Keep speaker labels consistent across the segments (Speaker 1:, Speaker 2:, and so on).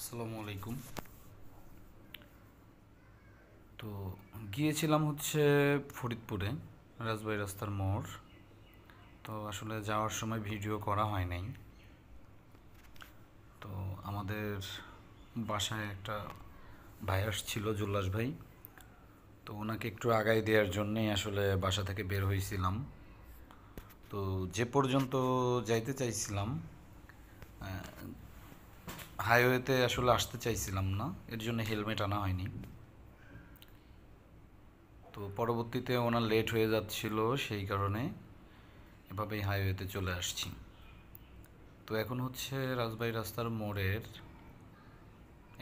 Speaker 1: আসসালামু আলাইকুম। তো গিয়েছিলাম হচ্ছে ফরিদপুরে, রাজবাড়ী রাস্তার মোড়। তো আসলে যাওয়ার সময় ভিডিও করা হয় নাই। তো আমাদের বাসায় একটা ভাই আসছিল, জুল্লাস ভাই। তো ওনাকে একটু আগায় দেওয়ার জন্যেই আসলে বাসা থেকে বের হয়েছিলাম। তো যে পর্যন্ত যাইতে চাইছিলাম, হাইওয়েতে আসলে আসতে চাইছিলাম না, এর জন্য হেলমেট আনা হয়নি। তো পরবর্তীতে ওনার লেট হয়ে যাচ্ছিল, সেই কারণে এভাবেই হাইওয়েতে চলে আসছি। তো এখন হচ্ছে রাজবাড়ী রাস্তার মোড়ের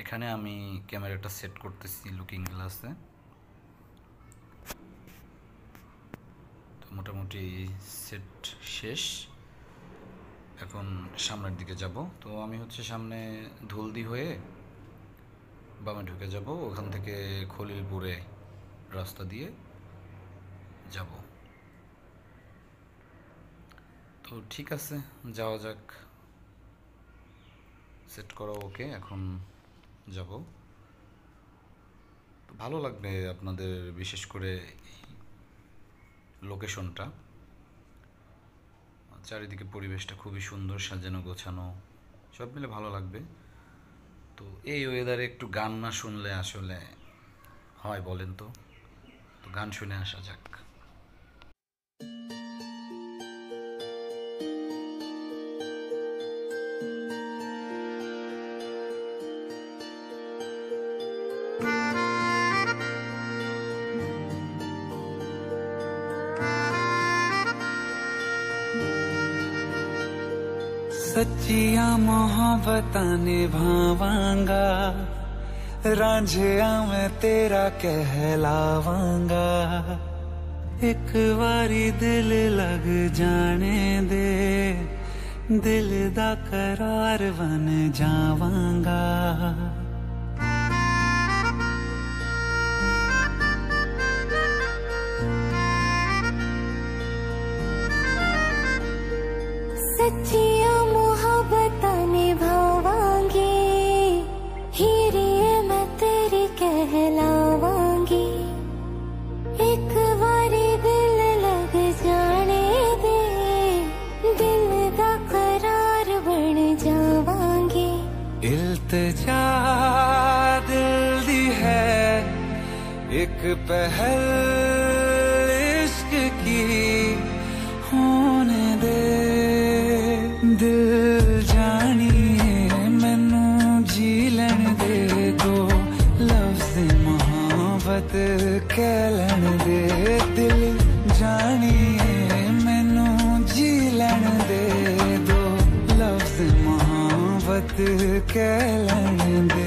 Speaker 1: এখানে আমি ক্যামেরাটা সেট করতেছি লুকিং গ্লাসে। তো মোটামুটি সেট শেষ, এখন সামনের দিকে যাব। তো আমি হচ্ছে সামনে ধুলদি হয়ে বামে ঢুকে যাব, ওখান থেকে খলিলপুরে রাস্তা দিয়ে যাব। তো ঠিক আছে, যাওয়া যাক। সেট করা ওকে, এখন যাব। তো ভালো লাগবে আপনাদের, বিশেষ করে লোকেশনটা, চারিদিকে পরিবেশটা খুবই সুন্দর, সাজানো গোছানো, সব মিলে ভালো লাগবে। তো এই ওয়েদারে একটু গান না শুনলে আসলে হয় বলেন তো? তো গান শুনে আসা যাক।
Speaker 2: सच्चिया मोहब्बतां निभावांगा, रांझिया मैं तेरा कहलावांगा। एक बारी दिल लग जाने दे, दिल दा करार बन जावांगा।
Speaker 3: सच्चिया मोहब्बतां निभावांगी, हीरिए मैं तेरी कहलावांगी। एक बारी दिल लग जाने दे, दिल दा करार बन जावांगी।
Speaker 2: इल्तिजा दिल दी है एक पहल इश्क की, होने दे दिल जानिए मैनू जी लैन दे, दो लफ्ज़ मोहब्बत कह लैन दे। दिल जानिए मैनू जी लैन दे, दो लफ्ज़ मोहब्बत कह लैन दे।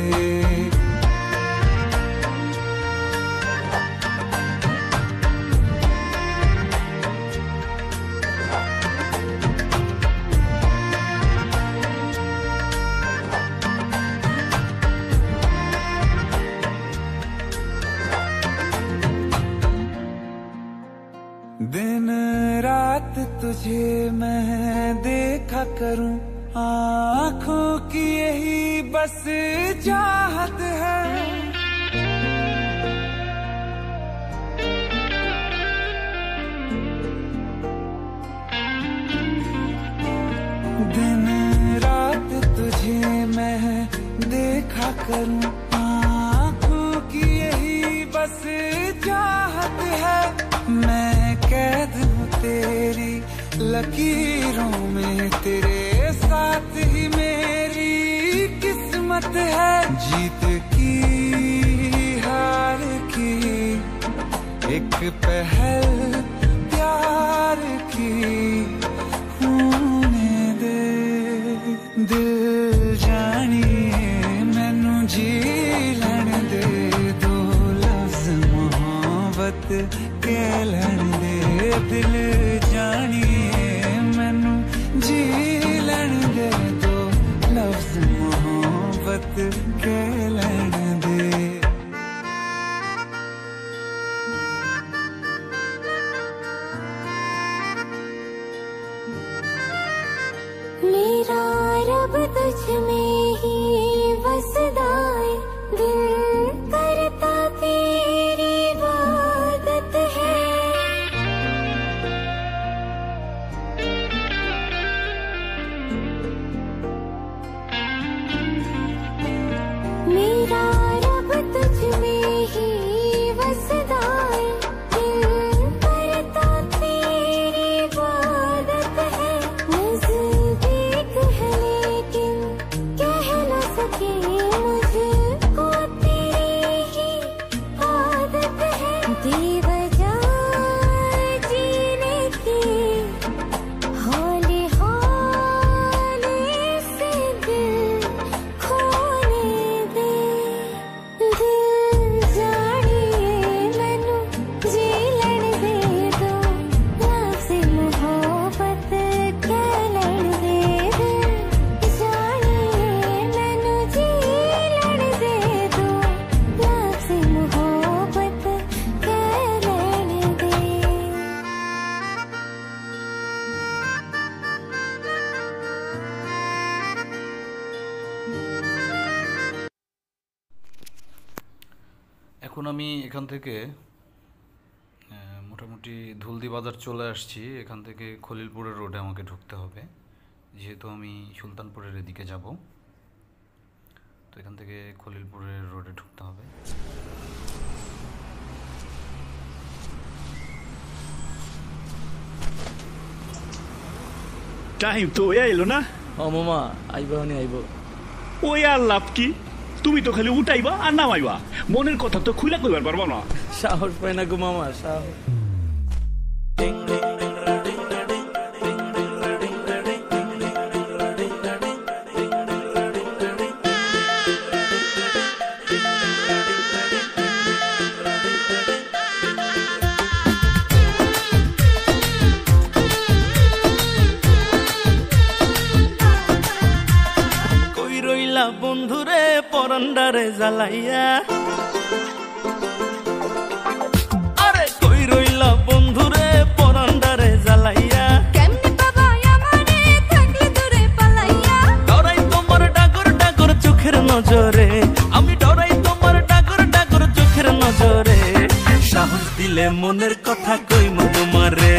Speaker 2: दिन रात तुझे मैं देखा करूं, आँखों की यही बस चाहत है। दिन रात तुझे मैं देखा करूं, आँखों की यही बस चाहत है। मैं कैद हूँ तेरी लकीरों में, तेरे साथ ही मेरी किस्मत है। जीत की हार की एक पहल प्यार की, होने दे दिल जानिए मैनू जी लैन दे, दो लफ्ज़ मोहब्बत कह लैन दे। दिल जानिए मैनू जी लैन दे, दो लफ्ज़ मोहब्बत कह लैन दे।
Speaker 3: मेरा रब तुझ में ही बस
Speaker 1: এখন আমি এখান থেকে মোটামুটি ধুলদি বাজার চলে আসছি। এখান থেকে খলিলপুরের রোডে আমাকে ঢুকতে হবে, যেহেতু আমি সুলতানপুরের এদিকে যাব। তো এখান থেকে খলিলপুরের রোডে ঢুকতে হবে।
Speaker 4: টাইম তো ওই আইলো না।
Speaker 5: ও মামা আইবা নি আইব।
Speaker 4: ওই আর লাভ কি, তুমি তো খালি উঠাইবা আর নামাইবা, মনের কথা তো খুলে কইবার পারবা না।
Speaker 5: সাহস পাই না গো মামা, সাহস। বন্ধুরে পরান্ডারে জ্বালাইয়া, আরে কই রইলা বন্ধুরে পরান্ডারে জ্বালাইয়া,
Speaker 3: কেমনে বাবা আমারে থাকলে দূরে পালাইয়া,
Speaker 5: ডরাই তোমার ডাগর ডাগর চোখের নজরে, আমি ডরাই তোমার ডাগর ডাগর চোখের নজরে, সাহস দিলে মনের কথা কইমু তোমারে।